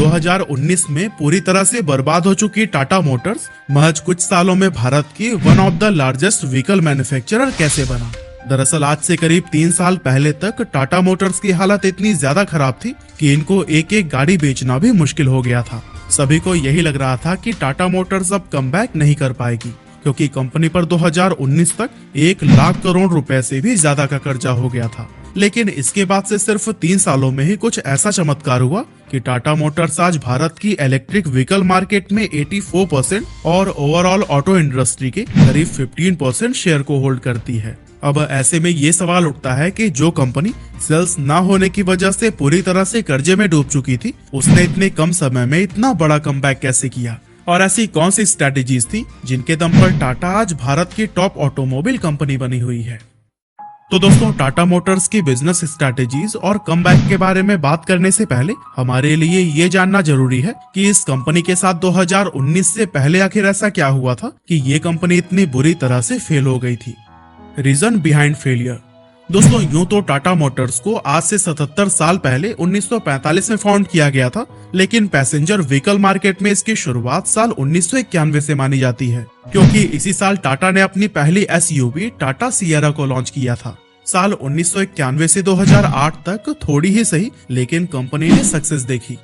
2019 में पूरी तरह से बर्बाद हो चुकी टाटा मोटर्स महज कुछ सालों में भारत की one of the largest vehicle manufacturer कैसे बना। दरअसल आज से करीब 3 साल पहले तक टाटा मोटर्स की हालत इतनी ज्यादा खराब थी कि इनको एक एक गाड़ी बेचना भी मुश्किल हो गया था। सभी को यही लग रहा था कि टाटा मोटर्स अब कमबैक नहीं कर पाएगी, क्योंकि कंपनी पर 2019 तक 1 लाख करोड़ रुपए से भी ज्यादा का कर्जा हो गया था। लेकिन इसके बाद से सिर्फ 3 सालों में ही कुछ ऐसा चमत्कार हुआ कि टाटा मोटर्स आज भारत की इलेक्ट्रिक व्हीकल मार्केट में 84% और ओवरऑल ऑटो इंडस्ट्री के करीब 15% शेयर को होल्ड करती है। अब ऐसे में ये सवाल उठता है कि जो कंपनी सेल्स ना होने की वजह से पूरी तरह से कर्जे में डूब चुकी थी, उसने इतने कम समय में इतना बड़ा कमबैक कैसे किया, और ऐसी कौन सी स्ट्रेटेजीज थी जिनके दम पर टाटा आज भारत की टॉप ऑटोमोबाइल कंपनी बनी हुई है। तो दोस्तों, टाटा मोटर्स की बिजनेस स्ट्रैटेजीज और कमबैक के बारे में बात करने से पहले हमारे लिए ये जानना जरूरी है कि इस कंपनी के साथ 2019 से पहले आखिर ऐसा क्या हुआ था कि ये कंपनी इतनी बुरी तरह से फेल हो गई थी। Reason behind failure. दोस्तों, यूं तो टाटा मोटर्स को आज से 77 साल पहले 1945 में फाउंड किया गया था, लेकिन पैसेंजर व्हीकल मार्केट में इसकी शुरुआत साल 1991 से मानी जाती है, क्योंकि इसी साल टाटा ने अपनी पहली एसयूवी टाटा सियरा को लॉन्च किया था। साल 1991 से 2008 तक थोड़ी ही सही, लेकिन कंपनी ने सक्सेस देखी।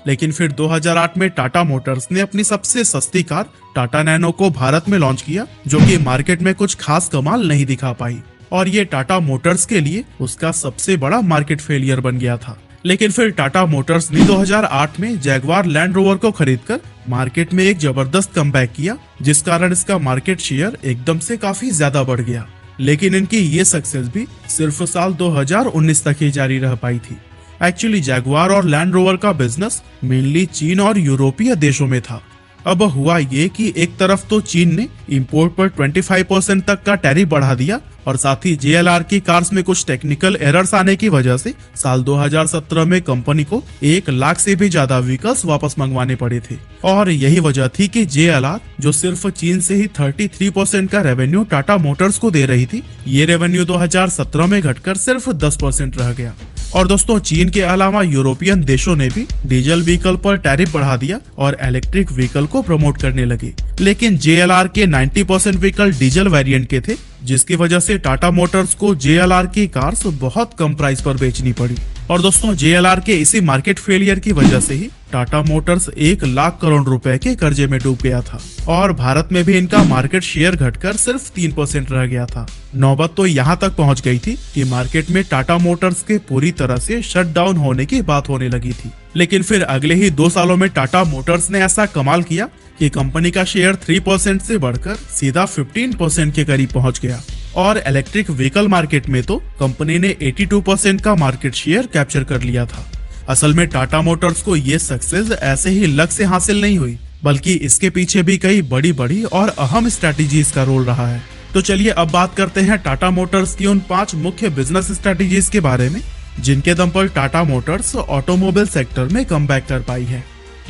लेकिन फिर 2008 में टाटा मोटर्स ने अपनी सबसे सस्ती कार टाटा नैनो को भारत में लॉन्च किया, जो कि मार्केट में कुछ खास कमाल नहीं दिखा पाई, और ये टाटा मोटर्स के लिए उसका सबसे बड़ा मार्केट फेलियर बन गया था। लेकिन फिर टाटा मोटर्स ने 2008 में जैगवार लैंड रोवर को खरीदकर मार्केट में एक जबरदस्त कमबैक किया, जिस कारण इसका मार्केट शेयर एकदम से काफी ज्यादा बढ़ गया। लेकिन इनकी ये सक्सेस भी सिर्फ साल 2019 तक ही जारी रह पाई थी। एक्चुअली जैगवार और लैंड रोवर का बिजनेस मेनली चीन और यूरोपीय देशों में था। अब हुआ ये कि एक तरफ तो चीन ने इंपोर्ट पर 25% तक का टैरिफ बढ़ा दिया, और साथ ही JLR की कार्स में कुछ टेक्निकल एरर्स आने की वजह से साल 2017 में कंपनी को 1 लाख से भी ज्यादा व्हीकल्स वापस मंगवाने पड़े थे। और यही वजह थी कि JLR, जो सिर्फ चीन से ही 33% का रेवेन्यू टाटा मोटर्स को दे रही थी, ये रेवेन्यू 2017 में घटकर सिर्फ 10% रह गया। और दोस्तों, चीन के अलावा यूरोपियन देशों ने भी डीजल व्हीकल पर टैरिफ बढ़ा दिया और इलेक्ट्रिक व्हीकल को प्रमोट करने लगे। लेकिन JLR के 90% व्हीकल डीजल वेरिएंट के थे, जिसकी वजह से टाटा मोटर्स को JLR की कार्स बहुत कम प्राइस पर बेचनी पड़ी। और दोस्तों, JLR के इसी मार्केट फेलियर की वजह से ही टाटा मोटर्स 1 लाख करोड़ रुपए के कर्जे में डूब गया था, और भारत में भी इनका मार्केट शेयर घटकर सिर्फ 3% रह गया था। नौबत तो यहाँ तक पहुँच गई थी कि मार्केट में टाटा मोटर्स के पूरी तरह से शट डाउन होने की बात होने लगी थी। लेकिन फिर अगले ही 2 सालों में टाटा मोटर्स ने ऐसा कमाल किया कि कंपनी का शेयर 3% से बढ़कर सीधा 15% के करीब पहुंच गया, और इलेक्ट्रिक व्हीकल मार्केट में तो कंपनी ने 82% का मार्केट शेयर कैप्चर कर लिया था। असल में टाटा मोटर्स को ये सक्सेस ऐसे ही लक से हासिल नहीं हुई, बल्कि इसके पीछे भी कई बड़ी बड़ी और अहम स्ट्रेटेजीज का रोल रहा है। तो चलिए अब बात करते हैं टाटा मोटर्स की उन 5 मुख्य बिजनेस स्ट्रेटेजीज के बारे में, जिनके दम पर टाटा मोटर्स ऑटोमोबाइल सेक्टर में कमबैक कर पाई है।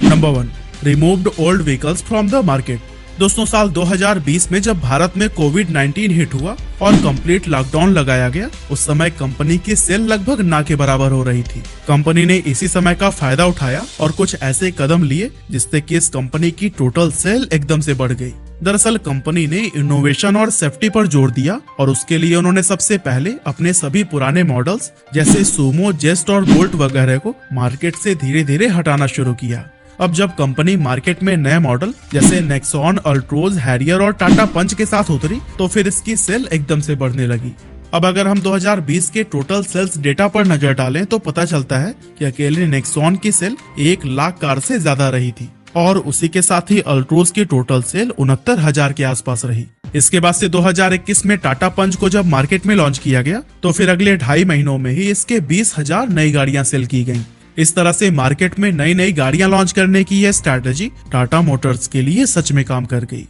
Number 1, removed old vehicles from the market. दोस्तों, साल 2020 में जब भारत में कोविड-19 हिट हुआ और कंप्लीट लॉकडाउन लगाया गया, उस समय कंपनी की सेल लगभग ना के बराबर हो रही थी। कंपनी ने इसी समय का फायदा उठाया और कुछ ऐसे कदम लिए जिससे कि इस कंपनी की टोटल सेल एकदम से बढ़ गई। दरअसल कंपनी ने इनोवेशन और सेफ्टी पर जोर दिया, और उसके लिए उन्होंने सबसे पहले अपने सभी पुराने मॉडल्स जैसे सुमो, जेस्ट और बोल्ट वगैरह को मार्केट से धीरे धीरे हटाना शुरू किया। अब जब कंपनी मार्केट में नए मॉडल जैसे नेक्सॉन, अल्ट्रोज, हैरियर और टाटा पंच के साथ उतरी, तो फिर इसकी सेल एकदम से बढ़ने लगी। अब अगर हम 2020 के टोटल सेल्स डेटा पर नजर डालें तो पता चलता है कि अकेले नेक्सॉन की सेल 1 लाख कार से ज्यादा रही थी, और उसी के साथ ही अल्ट्रोज की टोटल सेल 69,000 के आसपास रही। इसके बाद से 2021 में टाटा पंच को जब मार्केट में लॉन्च किया गया, तो फिर अगले 2.5 महीनों में ही इसके 20,000 नई गाड़ियां सेल की गयी। इस तरह से मार्केट में नई नई गाड़ियां लॉन्च करने की यह स्ट्रैटेजी टाटा मोटर्स के लिए सच में काम कर गई।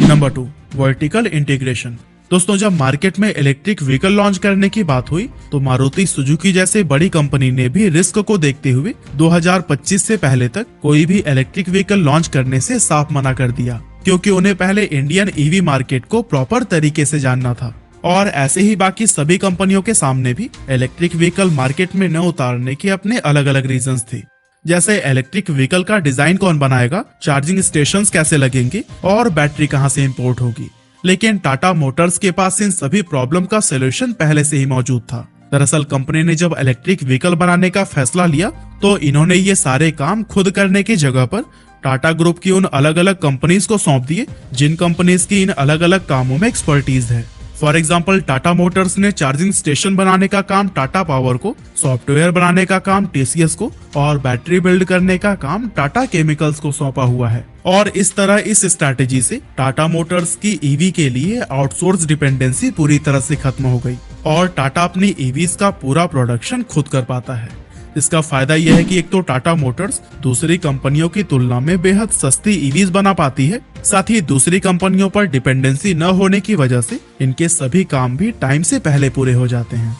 Number 2, vertical integration. दोस्तों, जब मार्केट में इलेक्ट्रिक व्हीकल लॉन्च करने की बात हुई, तो मारुति सुजुकी जैसे बड़ी कंपनी ने भी रिस्क को देखते हुए 2025 से पहले तक कोई भी इलेक्ट्रिक व्हीकल लॉन्च करने से साफ मना कर दिया, क्योंकि उन्हें पहले इंडियन ईवी मार्केट को प्रॉपर तरीके से जानना था। और ऐसे ही बाकी सभी कंपनियों के सामने भी इलेक्ट्रिक व्हीकल मार्केट में न उतारने के अपने अलग अलग रीजंस थे। जैसे इलेक्ट्रिक व्हीकल का डिजाइन कौन बनाएगा, चार्जिंग स्टेशंस कैसे लगेंगे और बैटरी कहां से इंपोर्ट होगी। लेकिन टाटा मोटर्स के पास इन सभी प्रॉब्लम का सोल्यूशन पहले से ही मौजूद था। दरअसल कंपनी ने जब इलेक्ट्रिक व्हीकल बनाने का फैसला लिया तो इन्होंने ये सारे काम खुद करने की जगह पर टाटा ग्रुप की उन अलग अलग कंपनीज को सौंप दिए जिन कंपनीज की इन अलग अलग कामों में एक्सपर्टीज है। फॉर एग्जाम्पल टाटा मोटर्स ने चार्जिंग स्टेशन बनाने का काम टाटा पावर को, सॉफ्टवेयर बनाने का काम टीसीएस को और बैटरी बिल्ड करने का काम टाटा केमिकल्स को सौंपा हुआ है। और इस तरह इस स्ट्रैटेजी से टाटा मोटर्स की ईवी के लिए आउटसोर्स डिपेंडेंसी पूरी तरह से खत्म हो गई और टाटा अपनी ईवीज का पूरा प्रोडक्शन खुद कर पाता है। इसका फायदा यह है कि एक तो टाटा मोटर्स दूसरी कंपनियों की तुलना में बेहद सस्ती ईवीज बना पाती है, साथ ही दूसरी कंपनियों पर डिपेंडेंसी न होने की वजह से इनके सभी काम भी टाइम से पहले पूरे हो जाते हैं।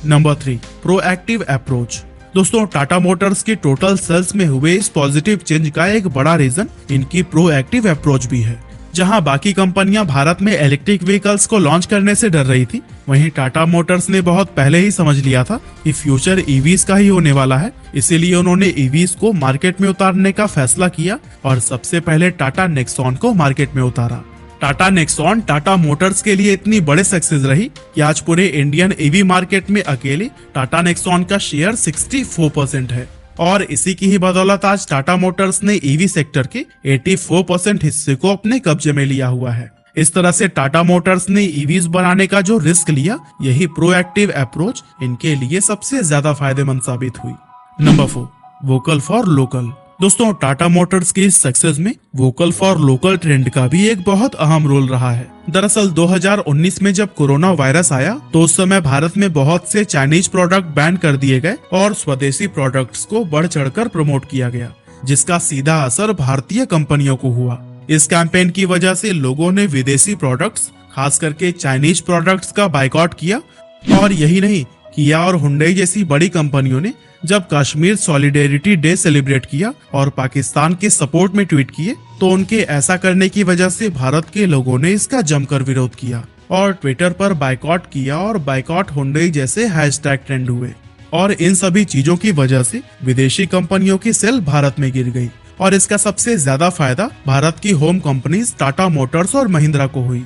Number 3, proactive approach. दोस्तों, टाटा मोटर्स की टोटल सेल्स में हुए इस पॉजिटिव चेंज का एक बड़ा रीजन इनकी प्रोएक्टिव अप्रोच भी है। जहां बाकी कंपनियां भारत में इलेक्ट्रिक व्हीकल्स को लॉन्च करने से डर रही थी, वहीं टाटा मोटर्स ने बहुत पहले ही समझ लिया था कि फ्यूचर ईवीज का ही होने वाला है। इसीलिए उन्होंने ईवीज को मार्केट में उतारने का फैसला किया और सबसे पहले टाटा नेक्सॉन को मार्केट में उतारा। टाटा नेक्सॉन टाटा मोटर्स के लिए इतनी बड़े सक्सेस रही कि आज पूरे इंडियन ईवी मार्केट में अकेले टाटा नेक्सॉन का शेयर 64% है और इसी की ही बदौलत आज टाटा मोटर्स ने ईवी सेक्टर के 84% हिस्से को अपने कब्जे में लिया हुआ है। इस तरह से टाटा मोटर्स ने ईवीज बनाने का जो रिस्क लिया, यही प्रोएक्टिव अप्रोच इनके लिए सबसे ज्यादा फायदेमंद साबित हुई। Number 4, vocal for local. दोस्तों, टाटा मोटर्स की इस सक्सेस में वोकल फॉर लोकल ट्रेंड का भी एक बहुत अहम रोल रहा है। दरअसल 2019 में जब कोरोना वायरस आया तो उस समय भारत में बहुत से चाइनीज प्रोडक्ट बैन कर दिए गए और स्वदेशी प्रोडक्ट्स को बढ़ चढ़कर प्रमोट किया गया, जिसका सीधा असर भारतीय कंपनियों को हुआ। इस कैंपेन की वजह से लोगों ने विदेशी प्रोडक्ट्स, खास करके चाइनीज प्रोडक्ट्स का बाइकआउट किया। और यही नहीं, किया और हुंडई जैसी बड़ी कंपनियों ने जब कश्मीर सॉलिडेरिटी डे सेलिब्रेट किया और पाकिस्तान के सपोर्ट में ट्वीट किए तो उनके ऐसा करने की वजह से भारत के लोगों ने इसका जमकर विरोध किया और ट्विटर पर बाइकआउट किया और बाइकआउट हुंडई जैसे हैशटैग ट्रेंड हुए। और इन सभी चीजों की वजह से विदेशी कंपनियों की सेल भारत में गिर गई और इसका सबसे ज्यादा फायदा भारत की होम कंपनीज टाटा मोटर्स और महिंद्रा को हुई।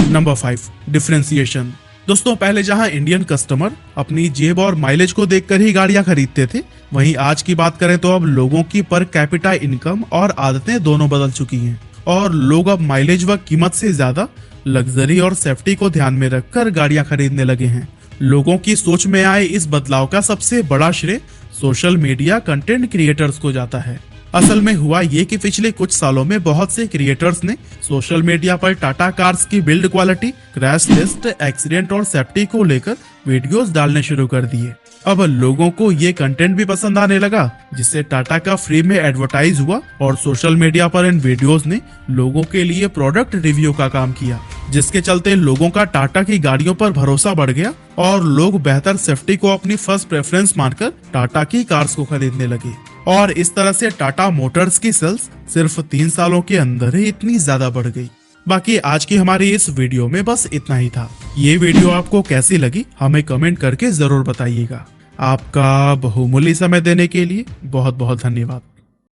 Number 5, differentiation. दोस्तों, पहले जहां इंडियन कस्टमर अपनी जेब और माइलेज को देखकर ही गाड़ियां खरीदते थे, वहीं आज की बात करें तो अब लोगों की पर कैपिटा इनकम और आदतें दोनों बदल चुकी हैं और लोग अब माइलेज व कीमत से ज्यादा लग्जरी और सेफ्टी को ध्यान में रखकर गाड़ियां खरीदने लगे हैं। लोगों की सोच में आए इस बदलाव का सबसे बड़ा श्रेय सोशल मीडिया कंटेंट क्रिएटर्स को जाता है। असल में हुआ ये कि पिछले कुछ सालों में बहुत से क्रिएटर्स ने सोशल मीडिया पर टाटा कार्स की build quality, crash test, accident और सेफ्टी को लेकर वीडियोस डालने शुरू कर दिए। अब लोगों को ये कंटेंट भी पसंद आने लगा, जिससे टाटा का फ्री में एडवर्टाइज हुआ और सोशल मीडिया पर इन वीडियोस ने लोगों के लिए प्रोडक्ट रिव्यू का काम किया, जिसके चलते लोगों का टाटा की गाड़ियों पर भरोसा बढ़ गया और लोग बेहतर सेफ्टी को अपनी फर्स्ट प्रेफरेंस मानकर टाटा की कार्स को खरीदने लगे। और इस तरह से टाटा मोटर्स की सेल्स सिर्फ 3 सालों के अंदर ही इतनी ज्यादा बढ़ गई। बाकी आज की हमारी इस वीडियो में बस इतना ही था। ये वीडियो आपको कैसी लगी हमें कमेंट करके जरूर बताइएगा। आपका बहुमूल्य समय देने के लिए बहुत बहुत धन्यवाद।